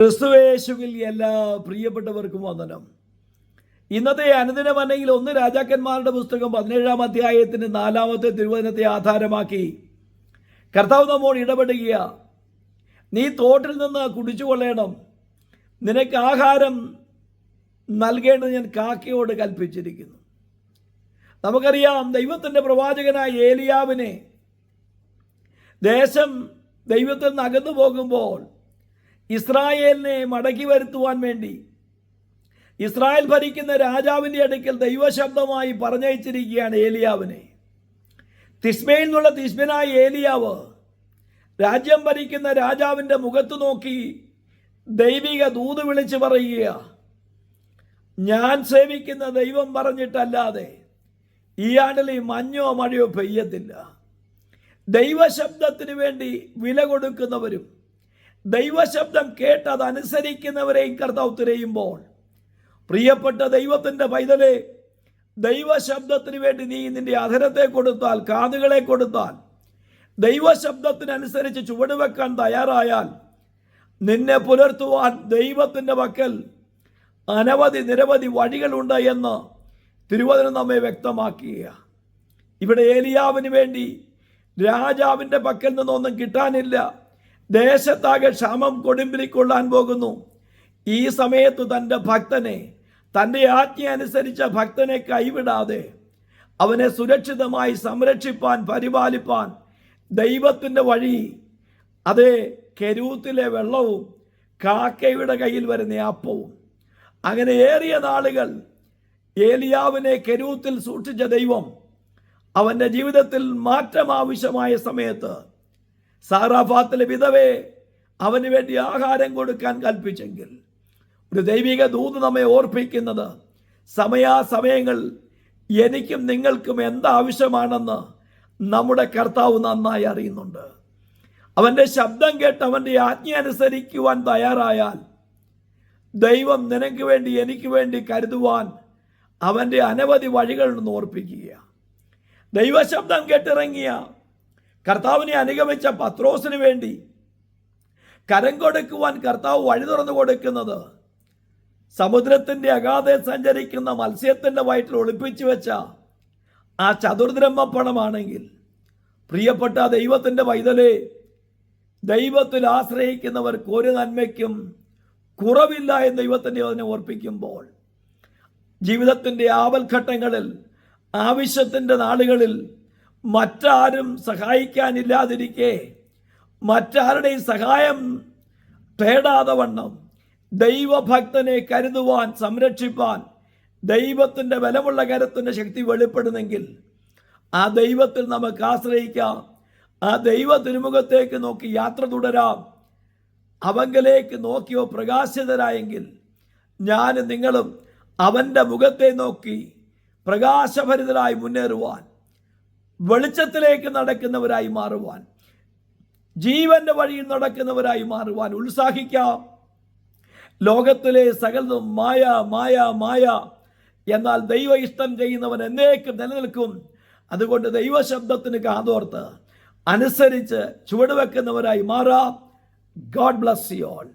ക്രിസ്തുവേശുവിൽ എല്ലാ പ്രിയപ്പെട്ടവർക്കും വന്ദനം. ഇന്നത്തെ അനുദിന വന്നയിൽ 1 രാജാക്കന്മാരുടെ പുസ്തകം 17-ാം അധ്യായത്തിന് 4-ാമത്തെ തിരുവചനത്തെ ആധാരമാക്കി കർത്താവ് നമ്മോട് ഇടപെടുക. നീ തോട്ടിൽ നിന്ന് കുടിച്ചുകൊള്ളണം, നിനക്ക് ആഹാരം നൽകേണ്ടത് ഞാൻ കാക്കയോട് കൽപ്പിച്ചിരിക്കുന്നു. നമുക്കറിയാം, ദൈവത്തിൻ്റെ പ്രവാചകനായ ഏലിയാവിനെ ദേശം ദൈവത്തിൽ നിന്ന് അകന്നു പോകുമ്പോൾ ഇസ്രായേലിനെ മടക്കി വരുത്തുവാൻ വേണ്ടി ഇസ്രായേൽ ഭരിക്കുന്ന രാജാവിൻ്റെ അടുക്കൽ ദൈവശബ്ദമായി പറഞ്ഞയച്ചിരിക്കുകയാണ് ഏലിയാവിനെ. തിസ്ബയിൽ നിന്നുള്ള തിസ്ബനായ ഏലിയാവ് രാജ്യം ഭരിക്കുന്ന രാജാവിൻ്റെ മുഖത്ത് നോക്കി ദൈവിക ദൂത് വിളിച്ച് പറയുക, ഞാൻ സേവിക്കുന്ന ദൈവം പറഞ്ഞിട്ടല്ലാതെ ഈ ആണ്ടിൽ ഈ മഞ്ഞോ മഴയോ പെയ്യത്തില്ല. ദൈവശബ്ദത്തിന് വേണ്ടി വില കൊടുക്കുന്നവരും ദൈവശബ്ദം കേട്ട് അതനുസരിക്കുന്നവരെയും കർത്താവ് തിരയുമ്പോൾ, പ്രിയപ്പെട്ട ദൈവത്തിൻ്റെ പൈതലേ, ദൈവശബ്ദത്തിന് വേണ്ടി നീ നിന്റെ അധരത്തെ കൊടുത്താൽ, കാതുകളെ കൊടുത്താൽ, ദൈവശബ്ദത്തിനനുസരിച്ച് ചുവടുവെക്കാൻ തയ്യാറായാൽ, നിന്നെ പുലർത്തുവാൻ ദൈവത്തിൻ്റെ പക്കൽ നിരവധി വഴികളുണ്ട് എന്ന് തിരുവചനം നമ്മെ വ്യക്തമാക്കുക. ഇവിടെ ഏലിയാവിന് വേണ്ടി രാജാവിൻ്റെ പക്കൽ നിന്നൊന്നും കിട്ടാനില്ല. ദേശത്താകെ ക്ഷാമം കൊടുമ്പിരിക്കൊള്ളാൻ പോകുന്നു. ഈ സമയത്ത് തൻ്റെ ഭക്തനെ, തൻ്റെ ആജ്ഞ അനുസരിച്ച ഭക്തനെ കൈവിടാതെ അവനെ സുരക്ഷിതമായി സംരക്ഷിപ്പാൻ, പരിപാലിപ്പാൻ ദൈവത്തിൻ്റെ വഴി, അതേ കെരൂത്തിലെ വെള്ളവും കാക്കയുടെ കയ്യിൽ വരുന്ന അപ്പവും. അങ്ങനെ ഏറിയ നാളുകൾ ഏലിയാവിനെ കെരൂത്തിൽ സൂക്ഷിച്ച ദൈവം അവൻ്റെ ജീവിതത്തിൽ മാറ്റം ആവശ്യമായ സമയത്ത് സാറാഫാത്തിലെ വിധവയെ അവന് വേണ്ടി ആഹാരം കൊടുക്കാൻ കൽപ്പിച്ചെങ്കിൽ, ഒരു ദൈവിക ദൂത് നമ്മെ ഓർപ്പിക്കുന്നത്, സമയാസമയങ്ങൾ എനിക്കും നിങ്ങൾക്കും എന്താവശ്യമാണെന്ന് നമ്മുടെ കർത്താവ് നന്നായി അറിയുന്നുണ്ട്. അവൻ്റെ ശബ്ദം കേട്ട് അവൻ്റെ ആജ്ഞ അനുസരിക്കുവാൻ തയ്യാറായാൽ ദൈവം നിനക്ക് വേണ്ടി, എനിക്ക് വേണ്ടി കരുതുവാൻ അവൻ്റെ അനവധി വഴികളെന്ന് ഓർപ്പിക്കുക. ദൈവശബ്ദം കേട്ടിറങ്ങിയ കർത്താവിനെ അനുഗമിച്ച പത്രോസിന് വേണ്ടി കരം കൊടുക്കുവാൻ കർത്താവ് വഴി തുറന്നു കൊടുക്കുന്നത് സമുദ്രത്തിൻ്റെ അഗാധയിൽ സഞ്ചരിക്കുന്ന മത്സ്യത്തിൻ്റെ വയറ്റിൽ ഒളിപ്പിച്ചു വെച്ച ആ ചതുർദ്രഹ്മപ്പണമാണെങ്കിൽ, പ്രിയപ്പെട്ട ദൈവത്തിൻ്റെ പൈതലേ, ദൈവത്തിൽ ആശ്രയിക്കുന്നവർക്ക് ഒരു നന്മയ്ക്കും കുറവില്ല എന്ന് ദൈവത്തിൻ്റെ അതിനെ ഓർപ്പിക്കുമ്പോൾ, ജീവിതത്തിൻ്റെ ആപൽഘട്ടങ്ങളിൽ, ആവശ്യത്തിൻ്റെ നാളുകളിൽ മറ്റാരും സഹായിക്കാനില്ലാതിരിക്കെ മറ്റാരുടെയും സഹായം തേടാതെ വണ്ണം ദൈവഭക്തനെ കരുതുവാൻ, സംരക്ഷിപ്പാൻ ദൈവത്തിൻ്റെ ബലമുള്ള കരത്തിൻ്റെ ശക്തി വെളിപ്പെടുന്നെങ്കിൽ ആ ദൈവത്തിൽ നമുക്ക് ആശ്രയിക്കാം. ആ ദൈവ തിരുമുഖത്തേക്ക് നോക്കി യാത്ര തുടരാം. അവങ്കലേക്ക് നോക്കിയോ പ്രകാശിതരായെങ്കിൽ ഞാനും നിങ്ങളും അവൻ്റെ മുഖത്തെ നോക്കി പ്രകാശഭരിതരായി മുന്നേറുവാൻ, വെളിച്ചത്തിലേക്ക് നടക്കുന്നവരായി മാറുവാൻ, ജീവന്റെ വഴിയിൽ നടക്കുന്നവരായി മാറുവാൻ ഉത്സാഹിക്കാം. ലോകത്തിലെ സകലതും മായ മായ മായ, എന്നാൽ ദൈവ ഇഷ്ടം ചെയ്യുന്നവൻ എന്നേക്കും നിലനിൽക്കും. അതുകൊണ്ട് ദൈവശബ്ദത്തിന് കാതോർത്ത് അനുസരിച്ച് ചുവടുവെക്കുന്നവരായി മാറാം. God bless you all.